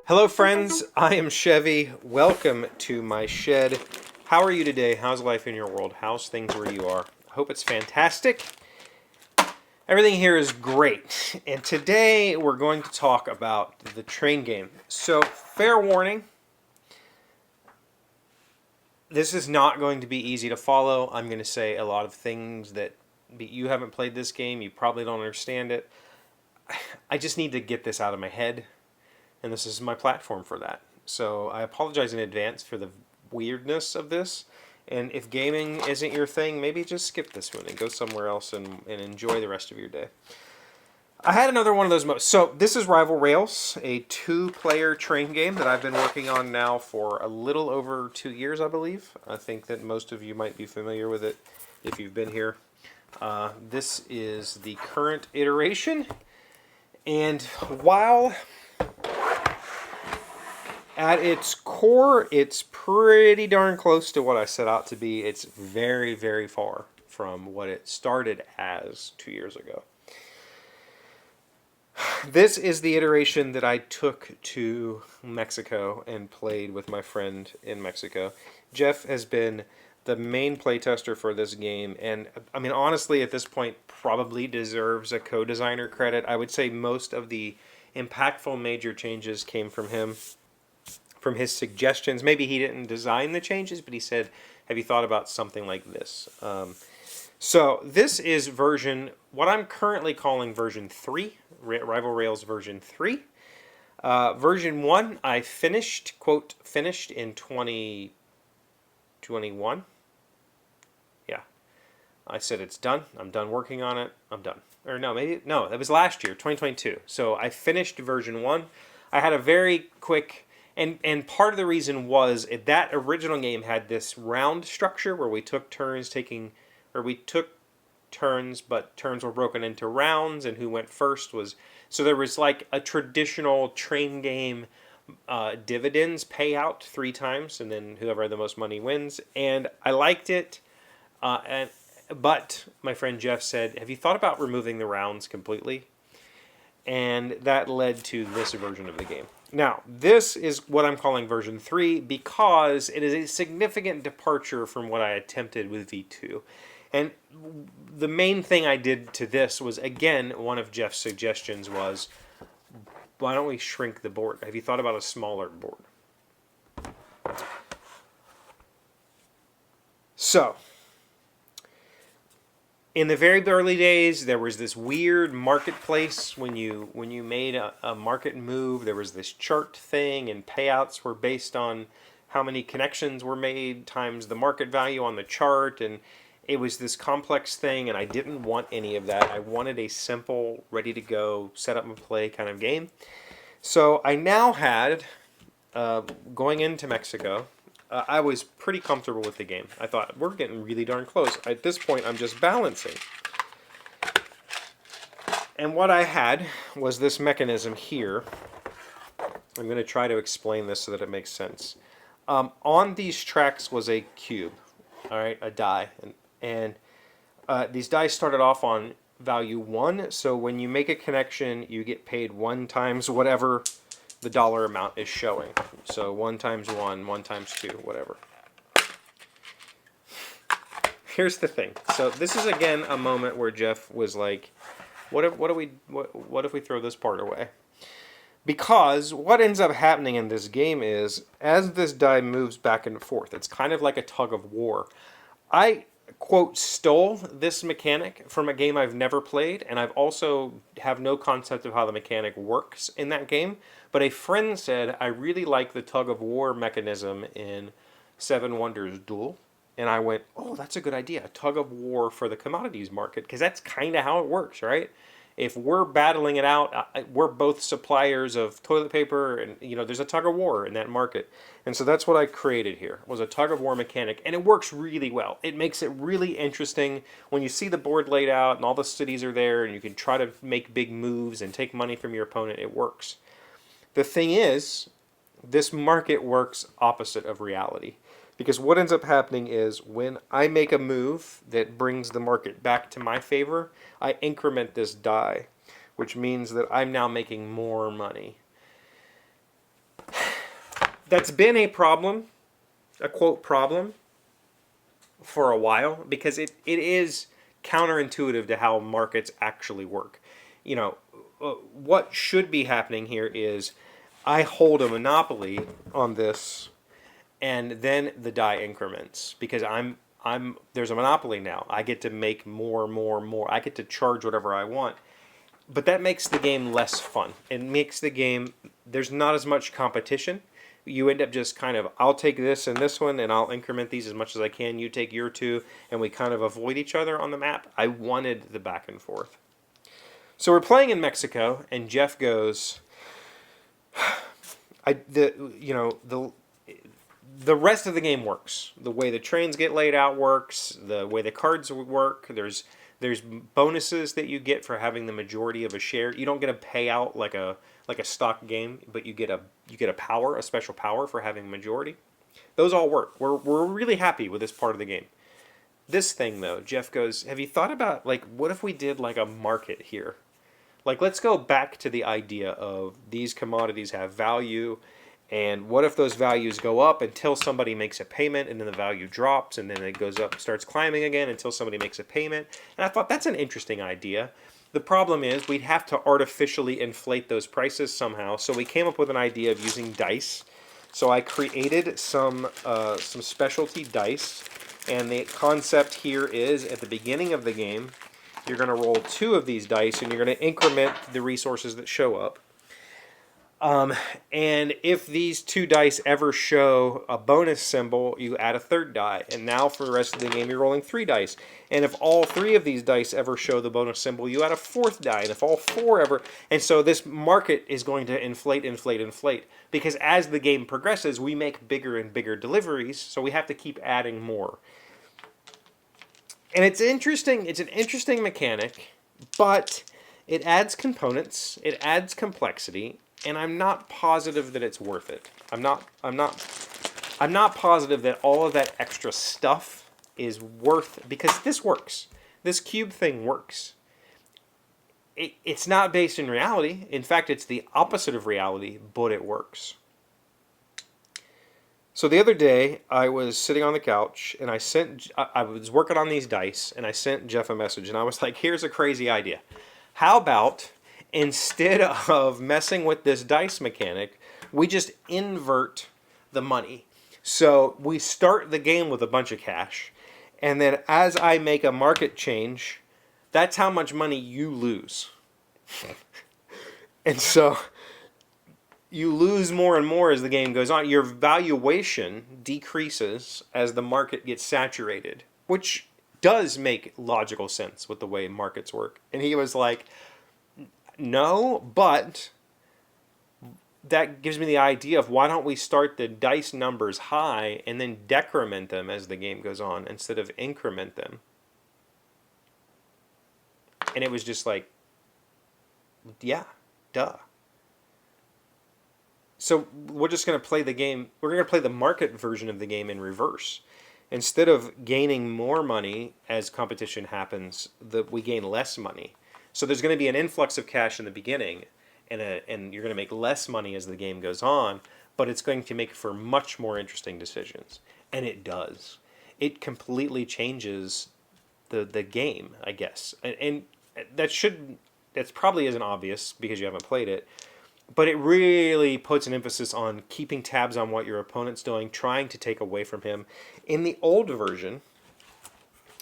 Hello friends, I am Chevy. Welcome to my shed. How are you today? How's life in your world? How's things where you are? I hope it's fantastic. Everything here is great. And today we're going to talk about the train game. So, fair warning, this is not going to be easy to follow. I'm going to say a lot of things that you haven't played this game, you probably don't understand it. I just need to get this out of my head. And this is my platform for that. So I apologize in advance for the weirdness of this. And if gaming isn't your thing, maybe just skip this one and go somewhere else and enjoy the rest of your day. I had another one of those modes. So this is Rival Rails, a two-player train game that I've been working on now for a little over 2 years, I believe. I think that most of you might be familiar with it if you've been here. This is the current iteration. And while at its core, it's pretty darn close to what I set out to be. It's very, very far from what it started as 2 years ago. This is the iteration that I took to Mexico and played with my friend in Mexico. Jeff has been the main playtester for this game, and I mean, honestly, at this point, probably deserves a co-designer credit. I would say most of the impactful major changes came from him. From his suggestions. Maybe he didn't design the changes, but he said, have you thought about something like this? So this is what I'm currently calling version 3, Rival Rails version 3. Version 1, I finished, quote, finished in 2021. Yeah. I said it's done. I'm done working on it. I'm done. Or no, that was last year, 2022. So I finished version 1. I had a very quick... And part of the reason was that original game had this round structure where we took turns but turns were broken into rounds, and who went first was... So there was like a traditional train game dividends payout 3 times, and then whoever had the most money wins. And I liked it, but my friend Jeff said, have you thought about removing the rounds completely? And that led to this version of the game. Now, this is what I'm calling version 3 because it is a significant departure from what I attempted with V2. And the main thing I did to this was, again, one of Jeff's suggestions was, why don't we shrink the board? Have you thought about a smaller board? So, in the very early days, there was this weird marketplace when you made a market move. There was this chart thing, and payouts were based on how many connections were made times the market value on the chart, and it was this complex thing, and I didn't want any of that. I wanted a simple, ready-to-go, set up and play kind of game. So I now had, going into Mexico, I was pretty comfortable with the game. I thought, we're getting really darn close. At this point, I'm just balancing. And what I had was this mechanism here. I'm going to try to explain this so that it makes sense. On these tracks was a cube, all right, a die. And these die started off on value 1. So when you make a connection, you get paid 1 times whatever the dollar amount is showing. So 1 times 1, 1 times 2, whatever. Here's the thing. So this is again a moment where Jeff was like, what if we throw this part away? Because what ends up happening in this game is, as this die moves back and forth, it's kind of like a tug of war. I, quote, stole this mechanic from a game I've never played, and I've also have no concept of how the mechanic works in that game. But a friend said, I really like the tug of war mechanism in Seven Wonders Duel. And I went, oh, that's a good idea. A tug of war for the commodities market, because that's kind of how it works, right? If we're battling it out, we're both suppliers of toilet paper, and there's a tug of war in that market. And so that's what I created here, was a tug of war mechanic, and it works really well. It makes it really interesting when you see the board laid out and all the cities are there, and you can try to make big moves and take money from your opponent. It works. The thing is, this market works opposite of reality. Because what ends up happening is when I make a move that brings the market back to my favor, I increment this die, which means that I'm now making more money. That's been a problem, a quote problem, for a while, because it is counterintuitive to how markets actually work. You know, what should be happening here is I hold a monopoly on this, and then the die increments because I'm there's a monopoly now. I get to make more. I get to charge whatever I want. But that makes the game less fun. It makes the game, there's not as much competition. You end up just kind of, I'll take this and this one, and I'll increment these as much as I can. You take your two, and we kind of avoid each other on the map. I wanted the back and forth. So we're playing in Mexico, and Jeff goes, the rest of the game works. The way the trains get laid out works. The way the cards work. There's bonuses that you get for having the majority of a share. You don't get a payout like a stock game, but you get a special power for having a majority. Those all work. We're really happy with this part of the game. This thing though, Jeff goes, have you thought about what if we did a market here? Let's go back to the idea of these commodities have value, and what if those values go up until somebody makes a payment, and then the value drops, and then it goes up, starts climbing again until somebody makes a payment. And I thought that's an interesting idea. The problem is we'd have to artificially inflate those prices somehow, so we came up with an idea of using dice. So I created some specialty dice, and the concept here is at the beginning of the game, you're going to roll 2 of these dice, and you're going to increment the resources that show up. And if these 2 dice ever show a bonus symbol, you add a 3rd die. And now for the rest of the game, you're rolling 3 dice. And if all 3 of these dice ever show the bonus symbol, you add a 4th die. And if all 4 ever... And so this market is going to inflate. Because as the game progresses, we make bigger and bigger deliveries, so we have to keep adding more. And it's interesting. It's an interesting mechanic, but it adds components. It adds complexity. And I'm not positive that it's worth it. I'm not positive that all of that extra stuff is worth, because this works. This cube thing works. It's not based in reality. In fact, it's the opposite of reality, but it works. So the other day, I was sitting on the couch, and I was working on these dice, and I sent Jeff a message, and I was like, here's a crazy idea. How about, instead of messing with this dice mechanic, we just invert the money. So we start the game with a bunch of cash, and then as I make a market change, that's how much money you lose. And so you lose more and more as the game goes on. Your valuation decreases as the market gets saturated, which does make logical sense with the way markets work. And he was like, no, but that gives me the idea of why don't we start the dice numbers high and then decrement them as the game goes on instead of increment them. And it was just like, yeah, duh. So we're just going to play the game. We're going to play the market version of the game in reverse. Instead of gaining more money as competition happens, we gain less money. So there's going to be an influx of cash in the beginning, and you're going to make less money as the game goes on, but it's going to make for much more interesting decisions. And it does. It completely changes the game, I guess. And that's probably isn't obvious because you haven't played it, but it really puts an emphasis on keeping tabs on what your opponent's doing, trying to take away from him. In the old version,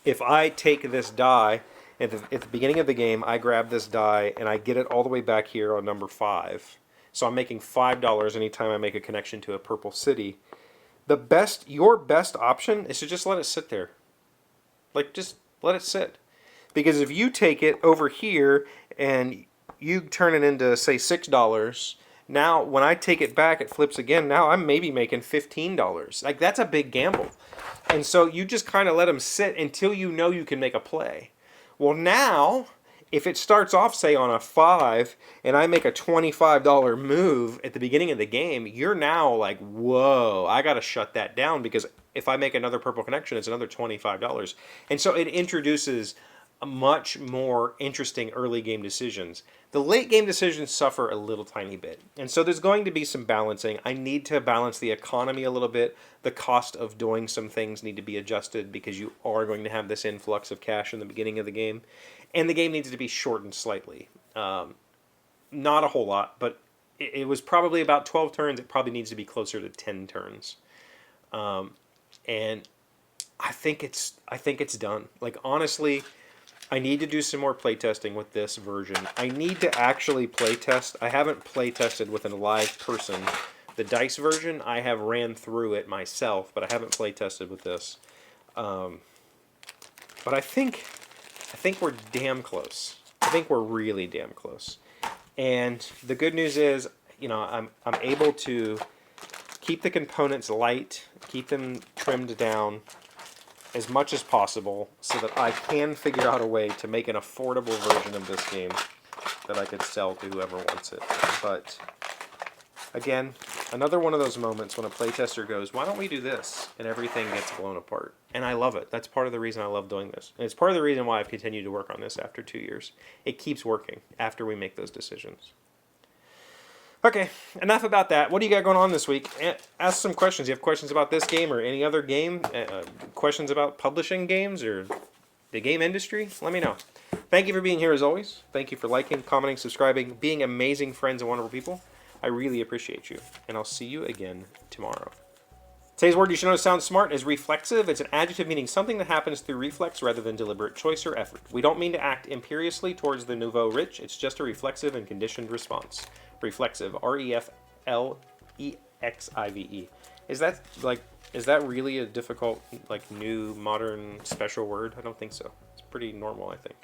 if I take this die, at the beginning of the game, I grab this die, and I get it all the way back here on number 5. So I'm making $5 anytime I make a connection to a purple city. Your best option is to just let it sit there. Just let it sit. Because if you take it over here, and you turn it into, say, $6, now when I take it back, it flips again. Now I'm maybe making $15. That's a big gamble. And so you just kind of let them sit until you know you can make a play. Well, now, if it starts off, say, on a 5, and I make a $25 move at the beginning of the game, you're now like, whoa, I got to shut that down, because if I make another purple connection, it's another $25. And so it introduces much more interesting early game decisions. The late game decisions suffer a little tiny bit. And so there's going to be some balancing. I need to balance the economy a little bit. The cost of doing some things need to be adjusted because you are going to have this influx of cash in the beginning of the game. And the game needs to be shortened slightly. Not a whole lot, but it was probably about 12 turns. It probably needs to be closer to 10 turns. And I think it's done. Like, honestly, I need to do some more playtesting with this version. I need to actually playtest. I haven't playtested with a live person. The dice version, I have ran through it myself, but I haven't playtested with this. But I think we're damn close. I think we're really damn close. And the good news is, you know, I'm able to keep the components light, keep them trimmed down as much as possible so that I can figure out a way to make an affordable version of this game that I could sell to whoever wants it. But again, another one of those moments when a playtester goes, why don't we do this? And everything gets blown apart. And I love it. That's part of the reason I love doing this. And it's part of the reason why I've continued to work on this after 2 years. It keeps working after we make those decisions. Okay, enough about that. What do you got going on this week? Ask some questions. You have questions about this game or any other game? Questions about publishing games or the game industry? Let me know. Thank you for being here as always. Thank you for liking, commenting, subscribing, being amazing friends and wonderful people. I really appreciate you. And I'll see you again tomorrow. Today's word you should know sounds smart is reflexive. It's an adjective meaning something that happens through reflex rather than deliberate choice or effort. We don't mean to act imperiously towards the nouveau rich. It's just a reflexive and conditioned response. Reflexive, R-E-F-L-E-X-I-V-E. Is that really a difficult, like, new, modern, special word? I don't think so. It's pretty normal, I think.